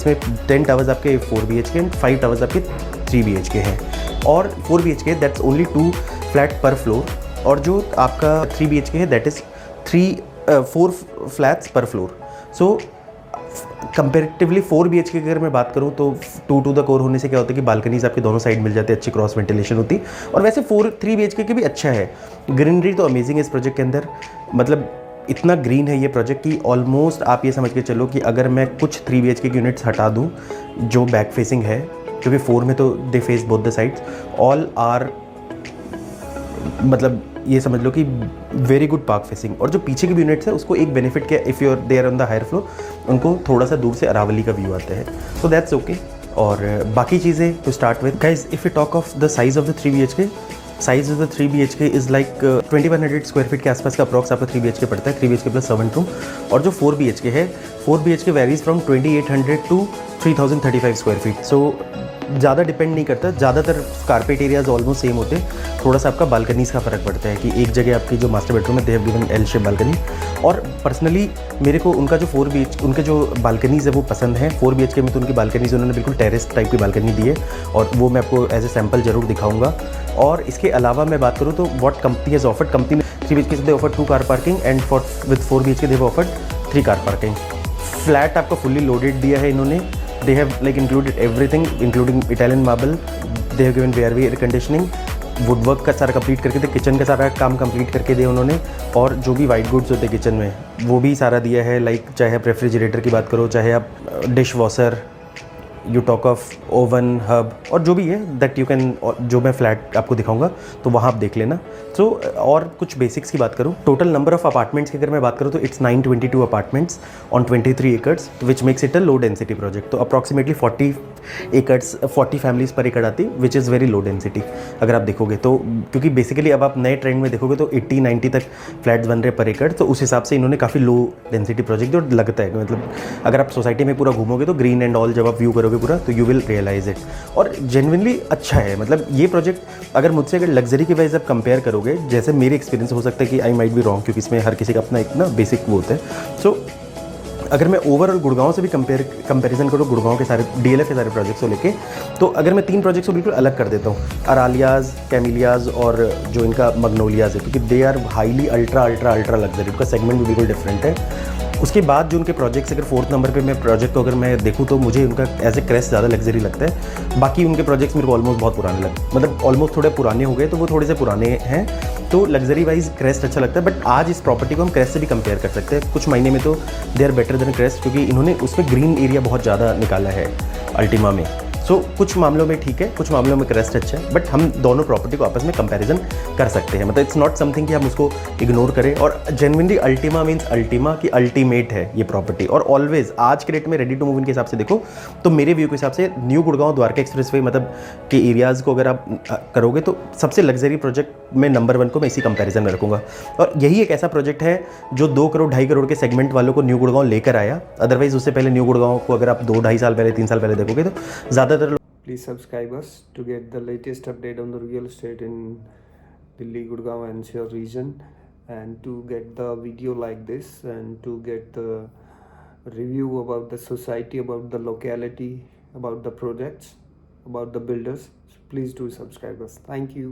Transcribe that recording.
इसमें 10 टावर्स आपके 4 BHK and 5 towers आपके 3 BHK हैं, और 4 BHK दैट्स ओनली 2 फ्लैट पर फ्लोर, और जो आपका 3 BHK है दैट इज़ 4 फ्लैट्स पर फ्लोर। सो कंपेरेटिवली 4 BHK की अगर मैं बात करूँ तो 2 टू द कोर होने से क्या होता है कि बालकनीज आपके दोनों साइड मिल जाते हैं, अच्छी क्रॉस वेंटिलेशन होती, और वैसे 3 BHK के भी अच्छा है। ग्रीनरी तो अमेजिंग है इस प्रोजेक्ट के अंदर, मतलब इतना ग्रीन है ये प्रोजेक्ट कि ऑलमोस्ट आप ये समझ के चलो कि अगर मैं कुछ 3 BHK की यूनिट्स हटा दूँ जो बैक फेसिंग है, क्योंकि 4 में तो they face both the sides, all are मतलब ये समझ लो कि वेरी गुड पार्क फेसिंग। और जो पीछे की भी यूनिट्स है उसको एक बेनिफिट क्या, if you are there on the higher floor, उनको थोड़ा सा दूर से अरावली का व्यू आता है, सो दैट्स ओके। और बाकी चीज़ें to start with guys, if you talk of the size of the 3 BHK, size of the 3 BHK is like 2100 square feet के आसपास का अप्रॉक्स आपका 3 BHK पड़ता है, 3 BHK प्लस सर्वेंट रूम। और जो 4 BHK है, 4 BHK varies from 2800 to 3035 square feet. So ज़्यादा डिपेंड नहीं करता, ज़्यादातर कारपेट एरियाज ऑलमोस्ट सेम होते हैं, थोड़ा सा आपका बालकनीज का फ़र्क पड़ता है कि एक जगह आपकी जो मास्टर बेडरूम है they have given L shape balcony. और पर्सनली मेरे को उनका जो 4 BHK उनके जो बालकनीज़ है वो पसंद है। 4 BHK में तो उनकी बालकनीज़ उन्होंने बिल्कुल टेरेस टाइप की बालकनी दी है, और वो मैं आपको एज ए सैम्पल जरूर दिखाऊंगा। और इसके अलावा मैं बात करूँ तो what company has offered, company ने 3 BHK से they offered 2 car parking and with 4 BHK they have offered 3 car parking. Flat आपका फुल्ली लोडेड दिया है इन्होंने, they have like included everything including Italian marble, they have given VRV air conditioning, woodwork का सारा complete करके दे, kitchen का सारा काम कंप्लीट करके दिया उन्होंने, और जो भी वाइट गुड्स होते हैं किचन में वो भी सारा दिया है। लाइक चाहे आप रेफ्रिजरेटर की बात करो, चाहे आप dish washer, you talk of oven hub, और जो भी है दैट यू कैन, जो मैं फ्लैट आपको दिखाऊंगा तो वहाँ आप देख लेना। सो और कुछ बेसिक्स की बात करूँ, टोटल नंबर ऑफ अपार्टमेंट्स की अगर मैं बात करूँ तो it's 922 apartments on 23 acres, which makes it a low density project. तो अप्रॉक्सीमेटली 40 एकर्स 40 फैमिलीज़ पर एकड़ आती, which is very low density अगर आप देखोगे तो, क्योंकि बेसिकली अब आप नए ट्रेंड में देखोगे तो 80-90 तक फ्लैट्स बन रहे पर एकड़, तो उस हिसाब से इन्होंने काफ़ी लो डेंसिटी प्रोजेक्ट जो लगता है, मतलब अगर आप सोसाइटी में पूरा घूमोगे तो ग्रीन एंड ऑल जब आप व्यू करोगे पूरा तो यू विल रियलाइज इट, और जेन्युइनली अच्छा है। मतलब ये प्रोजेक्ट अगर मुझसे अगर लग्जरी की वाइज आप कंपेयर करोगे, जैसे मेरे एक्सपीरियंस हो सकता है कि आई माइट बी रॉन्ग, क्योंकि इसमें हर किसी का अपना एक ना बेसिक वो होता है। सो अगर मैं ओवरऑल गुड़गांव से भी कंपैरिजन करूँ, गुड़गांव के सारे DLF के सारे प्रोजेक्ट्स को लेके, तो अगर मैं 3 प्रोजेक्ट्स को बिल्कुल अलग कर देता हूँ, अरालियाज, कैमिलियाज और जो इनका मग्नोलियाज है, क्योंकि they are highly ultra ultra ultra luxury, उनका सेगमेंट भी बिल्कुल डिफरेंट है। उसके बाद जो उनके प्रोजेक्ट्स, अगर 4th नंबर पे मैं प्रोजेक्ट को अगर मैं देखूँ तो मुझे उनका एज ए क्रेस्ट ज़्यादा लग्जरी लगता है। बाकी उनके प्रोजेक्ट्स मेरे को ऑलमोस्ट बहुत पुराने लगते, मतलब ऑलमोस्ट थोड़े पुराने हो गए, तो वो थोड़े से पुराने हैं, तो लग्जरी वाइज क्रेस्ट अच्छा लगता है। बट आज इस प्रॉपर्टी को हम क्रेस्ट से भी कंपेयर कर सकते हैं, कुछ महीने में तो they are better than Crest, क्योंकि इन्होंने उसमें ग्रीन एरिया बहुत ज़्यादा निकाला है अल्टीमा में। सो कुछ मामलों में ठीक है, कुछ मामलों में क्रेस्ट अच्छा है, बट हम दोनों प्रॉपर्टी को आपस में कंपैरिजन कर सकते हैं। मतलब इट्स नॉट समथिंग कि हम उसको इग्नोर करें। और जेन्युइनली अल्टीमा मीन्स अल्टीमा की अल्टीमेट है ये प्रॉपर्टी, और ऑलवेज आज के रेट में रेडी टू मूव इन के हिसाब से देखो तो मेरे व्यू के हिसाब से न्यू गुड़गांव द्वारका एक्सप्रेसवे मतलब के एरियाज़ को अगर आप करोगे तो सबसे लग्जरी प्रोजेक्ट में नंबर 1 को मैं इसी कंपैरिजन में रखूँगा। और यही एक ऐसा प्रोजेक्ट है जो 2 करोड़ 2.5 करोड़ के सेगमेंट वालों को न्यू गुड़गांव लेकर आया। अदरवाइज उससे पहले न्यू गुड़गांव को अगर आप 2-2.5 साल पहले 3 साल पहले देखोगे तो ज़्यादातर Please subscribe us to get the latest update on the real estate in Delhi, Gurgaon NCR region, and to get the video like this, and to get the review about the society, about the locality, about the projects, about the builders. Please do subscribe us. Thank you.